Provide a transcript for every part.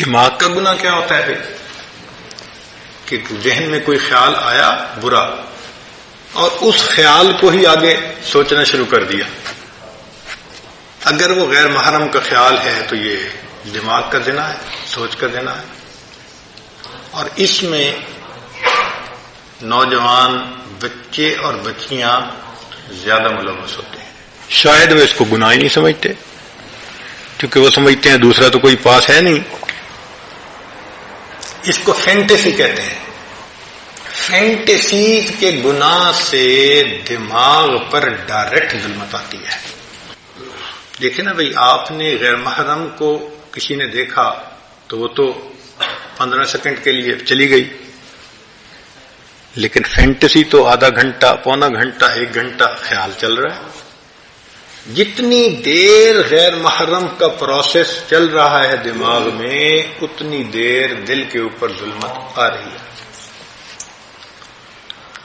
دماغ کا گناہ کیا ہوتا ہے کہ ذہن میں کوئی خیال آیا برا اور اس خیال کو ہی آگے سوچنا شروع کر دیا. اگر وہ غیر محرم کا خیال ہے تو یہ دماغ کا زنا ہے، سوچ کا زنا ہے. اور اس میں نوجوان بچے اور بچیاں زیادہ ملوث ہوتے ہیں. شاید وہ اس کو گناہ ہی نہیں سمجھتے کیونکہ وہ سمجھتے ہیں دوسرا تو کوئی پاس ہے نہیں. اس کو فینٹیسی کہتے ہیں. فینٹیسی کے گناہ سے دماغ پر ڈائریکٹ ظلمت آتی ہے. دیکھیں نا بھئی، آپ نے غیر محرم کو کسی نے دیکھا تو وہ تو 15 سیکنڈ کے لیے چلی گئی، لیکن فینٹیسی تو آدھا گھنٹہ، پونا گھنٹہ، 1 گھنٹہ خیال چل رہا ہے. جتنی دیر غیر محرم کا پروسیس چل رہا ہے دماغ میں، اتنی دیر دل کے اوپر ظلمت آ رہی ہے.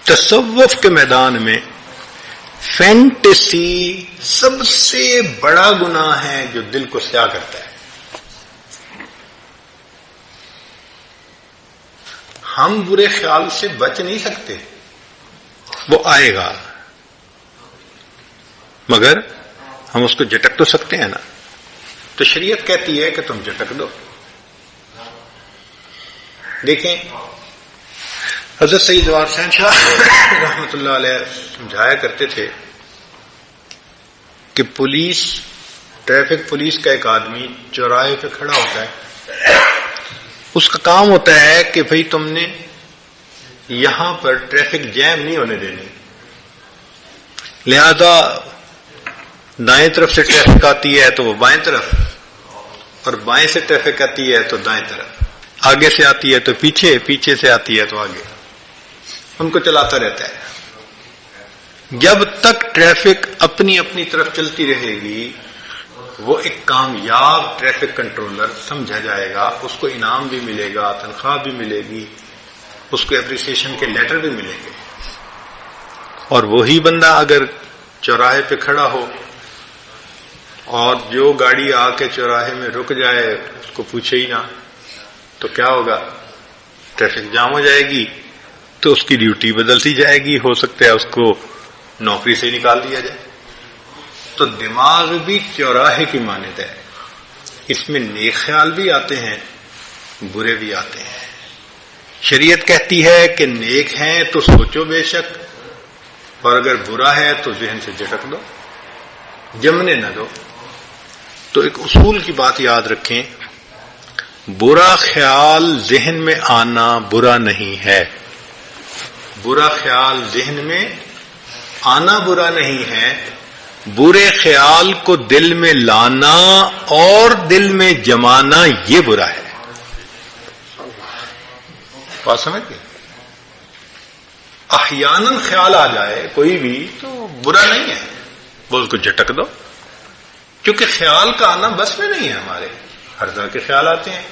تصوف کے میدان میں فینٹیسی سب سے بڑا گناہ ہے جو دل کو سیاہ کرتا ہے. ہم برے خیال سے بچ نہیں سکتے، وہ آئے گا، مگر ہم اس کو جھٹک تو سکتے ہیں نا. تو شریعت کہتی ہے کہ تم جھٹک دو. دیکھیں حضرت سید جوار حسین شاہ رحمۃ اللہ علیہ سمجھایا کرتے تھے کہ پولیس، ٹریفک پولیس کا ایک آدمی چوراہے پہ کھڑا ہوتا ہے، اس کا کام ہوتا ہے کہ بھئی تم نے یہاں پر ٹریفک جیم نہیں ہونے دینی، لہذا دائیں طرف سے ٹریفک آتی ہے تو وہ بائیں طرف، اور بائیں سے ٹریفک آتی ہے تو دائیں طرف، آگے سے آتی ہے تو پیچھے، پیچھے سے آتی ہے تو آگے، ان کو چلاتا رہتا ہے. جب تک ٹریفک اپنی اپنی طرف چلتی رہے گی وہ ایک کامیاب ٹریفک کنٹرولر سمجھا جائے گا، اس کو انعام بھی ملے گا، تنخواہ بھی ملے گی، اس کو اپریسیشن کے لیٹر بھی ملیں گے. اور وہی بندہ اگر چوراہے پہ کھڑا ہو اور جو گاڑی آ کے چوراہے میں رک جائے اس کو پوچھے ہی نہ، تو کیا ہوگا؟ ٹریفک جام ہو جائے گی، تو اس کی ڈیوٹی بدلتی جائے گی، ہو سکتا ہے اس کو نوکری سے نکال دیا جائے. تو دماغ بھی چوراہے کی مانند ہے، اس میں نیک خیال بھی آتے ہیں، برے بھی آتے ہیں. شریعت کہتی ہے کہ نیک ہیں تو سوچو بے شک، اور اگر برا ہے تو ذہن سے جھٹک دو، جمنے نہ دو. تو ایک اصول کی بات یاد رکھیں، برا خیال ذہن میں آنا برا نہیں ہے. برا خیال ذہن میں آنا برا نہیں ہے، برے خیال کو دل میں لانا اور دل میں جمانا یہ برا ہے. بات سمجھ گئے؟ احیاناً خیال آ جائے کوئی بھی تو برا نہیں ہے، وہ اس کو جھٹک دو، کیونکہ خیال کا آنا بس میں نہیں ہے. ہمارے ہر طرح کے خیال آتے ہیں،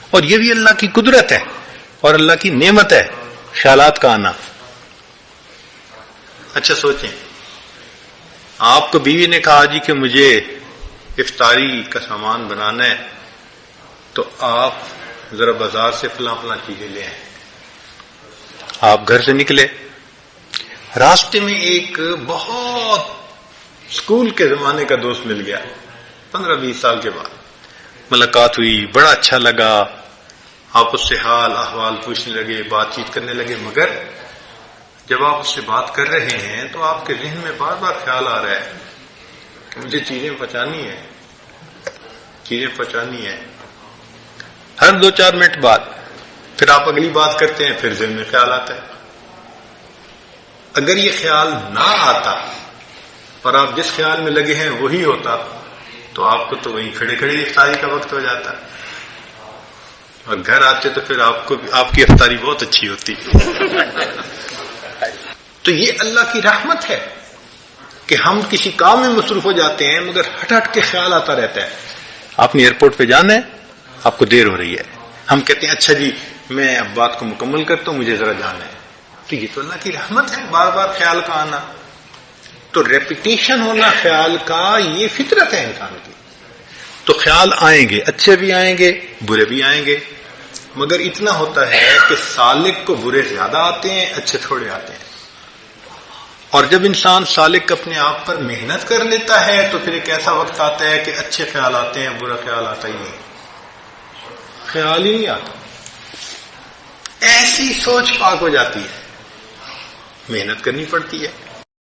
اور یہ بھی اللہ کی قدرت ہے اور اللہ کی نعمت ہے خیالات کا آنا. اچھا سوچیں، آپ کو بیوی نے کہا جی کہ مجھے افطاری کا سامان بنانا ہے، تو آپ ذرا بازار سے فلاں فلاں چیزیں لے آئیں. آپ گھر سے نکلے، راستے میں ایک بہت اسکول کے زمانے کا دوست مل گیا، 15-20 سال کے بعد ملاقات ہوئی، بڑا اچھا لگا، آپ اس سے حال احوال پوچھنے لگے، بات چیت کرنے لگے. مگر جب آپ اس سے بات کر رہے ہیں تو آپ کے ذہن میں بار بار خیال آ رہا ہے کہ مجھے چیزیں پہچانی ہیں، چیزیں پہچانی ہیں. ہر 2-4 منٹ بعد پھر آپ اگلی بات کرتے ہیں، پھر ذہن میں خیال آتا ہے. اگر یہ خیال نہ آتا اور آپ جس خیال میں لگے ہیں وہی ہوتا تو آپ کو تو وہیں کھڑے کھڑے افطاری کا وقت ہو جاتا، اور گھر آتے تو پھر آپ کی افطاری بہت اچھی ہوتی. تو یہ اللہ کی رحمت ہے کہ ہم کسی کام میں مصروف ہو جاتے ہیں مگر ہٹ ہٹ کے خیال آتا رہتا ہے. آپ نے ایئرپورٹ پہ جانا ہے، آپ کو دیر ہو رہی ہے، ہم کہتے ہیں اچھا جی میں اب بات کو مکمل کرتا ہوں، مجھے ذرا جانا ہے. تو یہ تو اللہ کی رحمت ہے، بار بار خیال کا آنا. تو ریپیٹیشن ہونا خیال کا یہ فطرت ہے انسان کی. تو تو خیال آئیں گے، اچھے بھی آئیں گے برے بھی آئیں گے، مگر اتنا ہوتا ہے کہ سالک کو برے زیادہ آتے ہیں، اچھے تھوڑے آتے ہیں۔ اور جب انسان سالک اپنے آپ پر محنت کر لیتا ہے تو پھر ایک ایسا وقت آتا ہے کہ اچھے خیال آتے ہیں، برا خیال آتا ہی نہیں، خیال ہی نہیں آتا، ایسی سوچ پاک ہو جاتی ہے۔ محنت کرنی پڑتی ہے۔